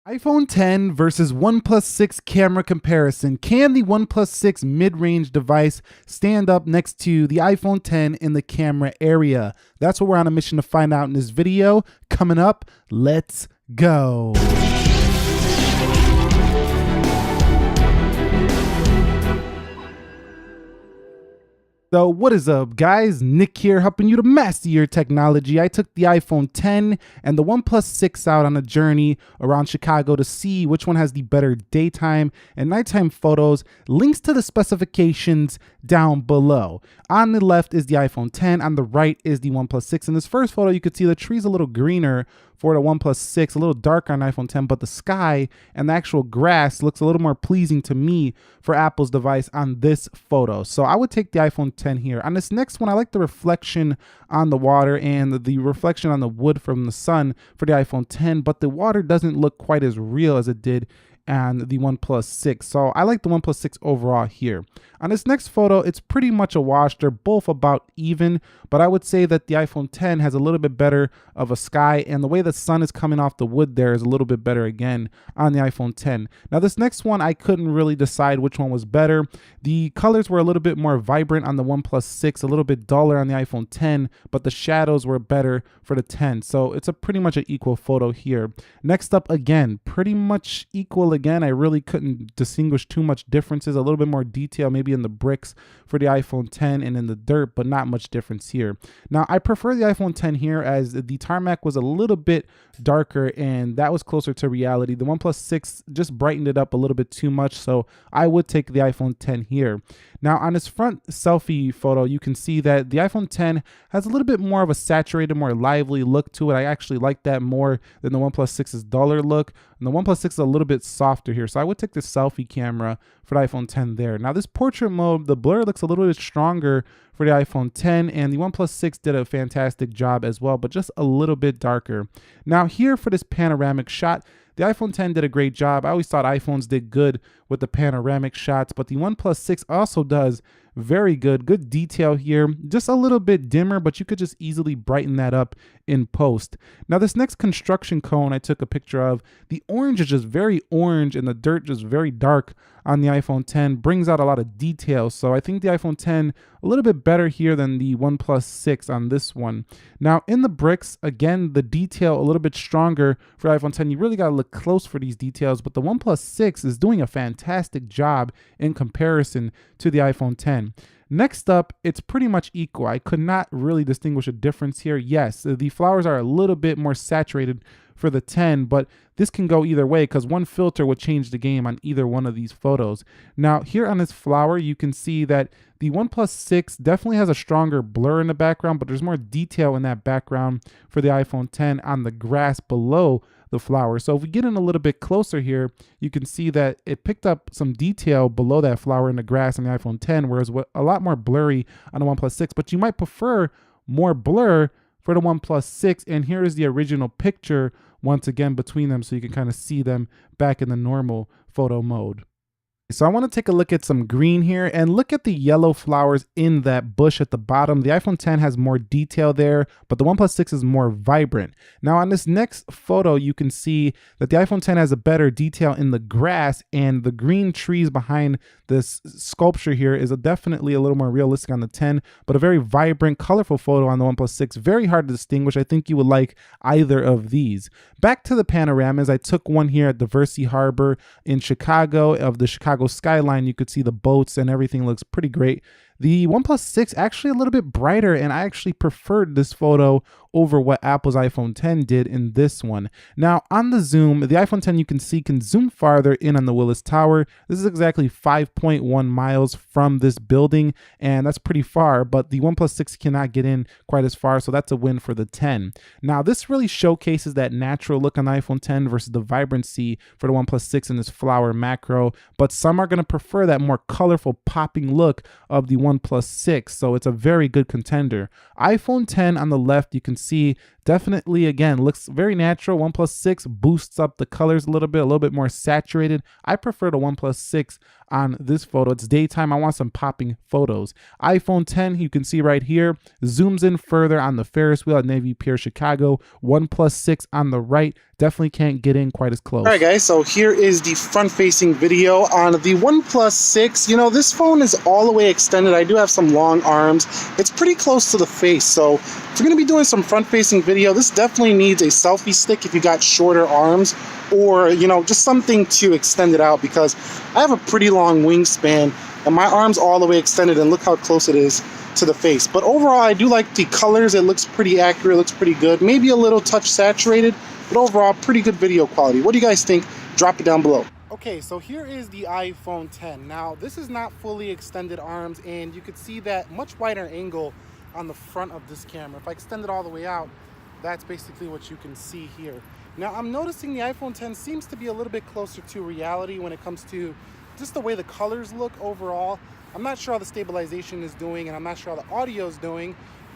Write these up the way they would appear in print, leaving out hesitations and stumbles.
iPhone 10 versus OnePlus 6 camera comparison. Can the OnePlus 6 mid-range device stand up next to the iPhone 10 in the camera area? That's what we're on a mission to find out in this video. Coming up, let's go. So what is up, guys? Nick here, helping you to master your technology. I took the iPhone 10 and the OnePlus 6 out on a journey around Chicago to see which one has the better daytime and nighttime photos. Links to the specifications down below. On the left is the iPhone 10, on the right is the OnePlus 6. In this first photo, you can see the tree's a little greener for the OnePlus 6, a little darker on iPhone 10, but the sky and the actual grass looks a little more pleasing to me for Apple's device on this photo. So I would take the iPhone 10 here. On this next one, I like the reflection on the water and the reflection on the wood from the sun for the iPhone 10, but the water doesn't look quite as real as it did and the OnePlus 6. So I like the OnePlus 6 overall here. On this next photo, it's pretty much a wash. They're both about even, but I would say that the iPhone 10 has a little bit better of a sky, and the way the sun is coming off the wood there is a little bit better again on the iPhone 10. Now this next one, I couldn't really decide which one was better. The colors were a little bit more vibrant on the OnePlus 6, a little bit duller on the iPhone 10, but the shadows were better for the 10. So it's a pretty much an equal photo here. Next up, again, pretty much equal again. I really couldn't distinguish too much differences. A little bit more detail maybe in the bricks for the iPhone 10 and in the dirt, but not much difference here. Now I prefer the iPhone 10 here as the tarmac was a little bit darker and that was closer to reality. The OnePlus 6 just brightened it up a little bit too much, so I would take the iPhone 10 here. Now on this front selfie photo, you can see that the iPhone 10 has a little bit more of a saturated, more lively look to it. I actually like that more than the OnePlus 6's duller look. And the OnePlus 6 is a little bit softer here, so I would take the selfie camera for the iPhone 10 there. Now this portrait mode, the blur looks a little bit stronger for the iPhone 10, and the OnePlus 6 did a fantastic job as well, but just a little bit darker. Now here for this panoramic shot, the iPhone 10 did a great job. I always thought iPhones did good with the panoramic shots, but the OnePlus 6 also does very good detail here. Just a little bit dimmer, but you could just easily brighten that up in post. Now this next construction cone I took a picture of, the orange is just very orange and the dirt just very dark on the iPhone 10, brings out a lot of detail. So I think the iPhone 10 a little bit better here than the OnePlus 6 on this one. Now in the bricks, again, the detail a little bit stronger for iPhone 10. You really got to look close for these details, but the OnePlus 6 is doing a fantastic job in comparison to the iPhone 10. Next up, it's pretty much equal. I could not really distinguish a difference here. Yes, the flowers are a little bit more saturated for the 10, but this can go either way because one filter would change the game on either one of these photos. Now here on this flower, you can see that the OnePlus 6 definitely has a stronger blur in the background, but there's more detail in that background for the iPhone 10 on the grass below the flower. So if we get in a little bit closer here, you can see that it picked up some detail below that flower in the grass on the iPhone 10, whereas a lot more blurry on the OnePlus 6, but you might prefer more blur for the OnePlus 6. And here is the original picture once again between them so you can kind of see them back in the normal photo mode. So I want to take a look at some green here and look at the yellow flowers in that bush at the bottom. The iPhone 10 has more detail there, but the OnePlus 6 is more vibrant. Now on this next photo, you can see that the iPhone 10 has a better detail in the grass, and the green trees behind this sculpture here is definitely a little more realistic on the 10, but a very vibrant, colorful photo on the OnePlus 6. Very hard to distinguish. I think you would like either of these. Back to the panoramas, I took one here at Diversity Harbor in Chicago of the Chicago skyline. You could see the boats and everything looks pretty great. The OnePlus 6 actually a little bit brighter, and I actually preferred this photo over what Apple's iPhone 10 did in this one. Now on the zoom, the iPhone 10 you can see can zoom farther in on the Willis Tower. This is exactly 5.1 miles from this building, and that's pretty far, but the OnePlus 6 cannot get in quite as far, so that's a win for the 10. Now this really showcases that natural look on the iPhone 10 versus the vibrancy for the OnePlus 6 in this flower macro, but some are going to prefer that more colorful popping look of the OnePlus 6, so it's a very good contender. iPhone 10 on the left, you can see definitely, again, looks very natural. OnePlus 6 boosts up the colors a little bit more saturated. I prefer the OnePlus 6 on this photo. It's daytime. I want some popping photos. iPhone 10, you can see right here, zooms in further on the Ferris wheel at Navy Pier, Chicago. OnePlus 6 on the right, definitely can't get in quite as close. All right, guys, so here is the front-facing video on the OnePlus 6. You know, this phone is all the way extended. I do have some long arms. It's pretty close to the face, so if you're going to be doing some front-facing video, this definitely needs a selfie stick if you got shorter arms, or, you know, just something to extend it out, because I have a pretty long wingspan and my arm's all the way extended, and look how close it is to the face. But overall, I do like the colors. It looks pretty accurate, looks pretty good, maybe a little touch saturated, but overall pretty good video quality. What do you guys think? Drop it down below. Okay, so here is the iPhone 10. Now, this is not fully extended arms, and you could see that much wider angle on the front of this camera. If I extend it all the way out, that's basically what you can see here. Now, I'm noticing the iPhone 10 seems to be a little bit closer to reality when it comes to just the way the colors look overall. I'm not sure how the stabilization is doing, and I'm not sure how the audio is doing,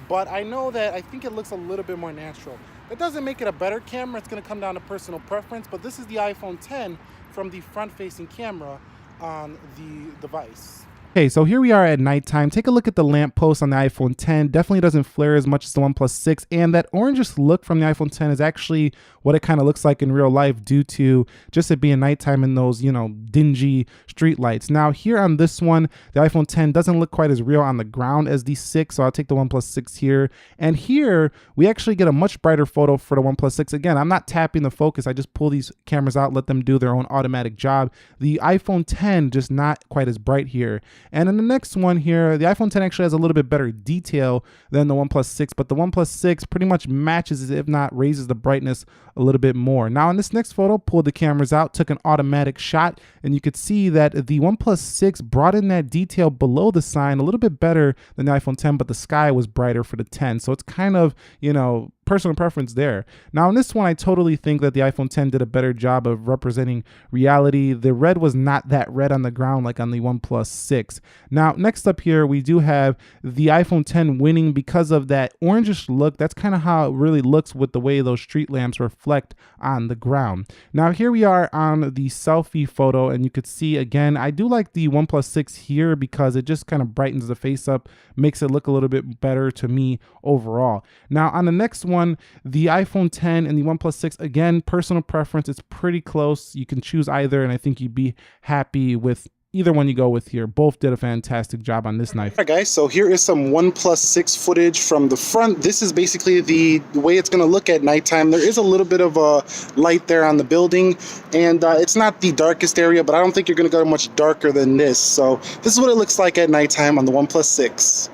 but I know that I think it looks a little bit more natural. It doesn't make it a better camera. It's going to come down to personal preference, but this is the iPhone 10 from the front-facing camera on the device. Okay, so here we are at nighttime. Take a look at the lamp post on the iPhone 10. Definitely doesn't flare as much as the OnePlus 6, and that orangish look from the iPhone 10 is actually what it kind of looks like in real life due to just it being nighttime and those, you know, dingy street lights. Now here on this one, the iPhone 10 doesn't look quite as real on the ground as the 6, so I'll take the OnePlus 6 here. And here, we actually get a much brighter photo for the OnePlus 6. Again, I'm not tapping the focus. I just pull these cameras out, let them do their own automatic job. The iPhone 10 just not quite as bright here. And in the next one here, the iPhone 10 actually has a little bit better detail than the OnePlus 6, but the OnePlus 6 pretty much matches, if not raises the brightness a little bit more. Now in this next photo, pulled the cameras out, took an automatic shot, and you could see that the OnePlus 6 brought in that detail below the sign a little bit better than the iPhone 10, but the sky was brighter for the 10. So it's kind of, you know, personal preference there. Now in this one, I totally think that the iPhone 10 did a better job of representing reality. The red was not that red on the ground like on the OnePlus 6. Now next up here, we do have the iPhone 10 winning because of that orangish look. That's kind of how it really looks with the way those street lamps reflect on the ground. Now here we are on the selfie photo, and you could see again, I do like the OnePlus 6 here because it just kind of brightens the face up, makes it look a little bit better to me overall. Now on the next one, the iPhone 10 and the OnePlus 6, again, personal preference. It's pretty close. You can choose either, and I think you'd be happy with either one you go with here. Both did a fantastic job on this knife. All right, guys, so here is some OnePlus 6 footage from the front. This is basically the way it's going to look at nighttime. There is a little bit of a light there on the building, and it's not the darkest area, but I don't think you're going to go much darker than this. So this is what it looks like at nighttime on the OnePlus 6.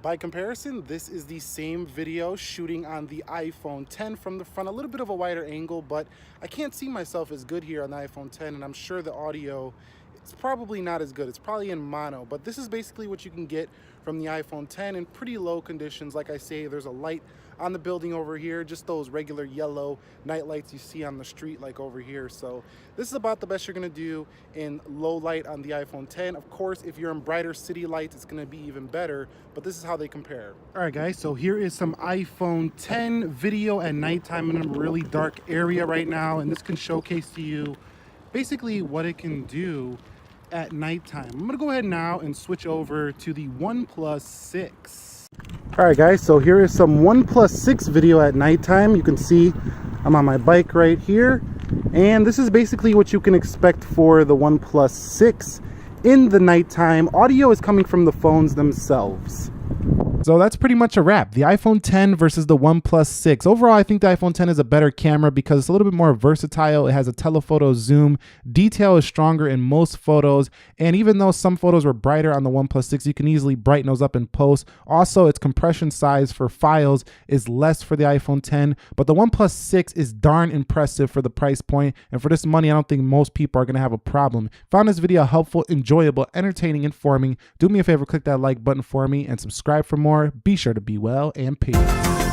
By comparison, this is the same video shooting on the iPhone 10 from the front, a little bit of a wider angle, but I can't see myself as good here on the iPhone 10, and I'm sure the audio is probably not as good. It's probably in mono, but this is basically what you can get from the iPhone 10 in pretty low conditions. Like I say, there's a light on the building over here, just those regular yellow night lights you see on the street like over here. So this is about the best you're gonna do in low light on the iPhone 10. Of course, if you're in brighter city lights, it's gonna be even better, but this is how they compare. All right, guys, so here is some iPhone 10 video at nighttime in a really dark area right now, and this can showcase to you basically what it can do at nighttime. I'm gonna go ahead now and switch over to the OnePlus 6. All right, guys, so here is some OnePlus 6 video at nighttime. You can see I'm on my bike right here, and this is basically what you can expect for the OnePlus 6 in the nighttime. Audio is coming from the phones themselves. So that's pretty much a wrap. The iPhone 10 versus the OnePlus 6. Overall, I think the iPhone 10 is a better camera because it's a little bit more versatile. It has a telephoto zoom. Detail is stronger in most photos. And even though some photos were brighter on the OnePlus 6, you can easily brighten those up in post. Also, its compression size for files is less for the iPhone 10. But the OnePlus 6 is darn impressive for the price point. And for this money, I don't think most people are going to have a problem. Found this video helpful, enjoyable, entertaining, informing. Do me a favor, click that like button for me and subscribe for more. Be sure to be well, and peace.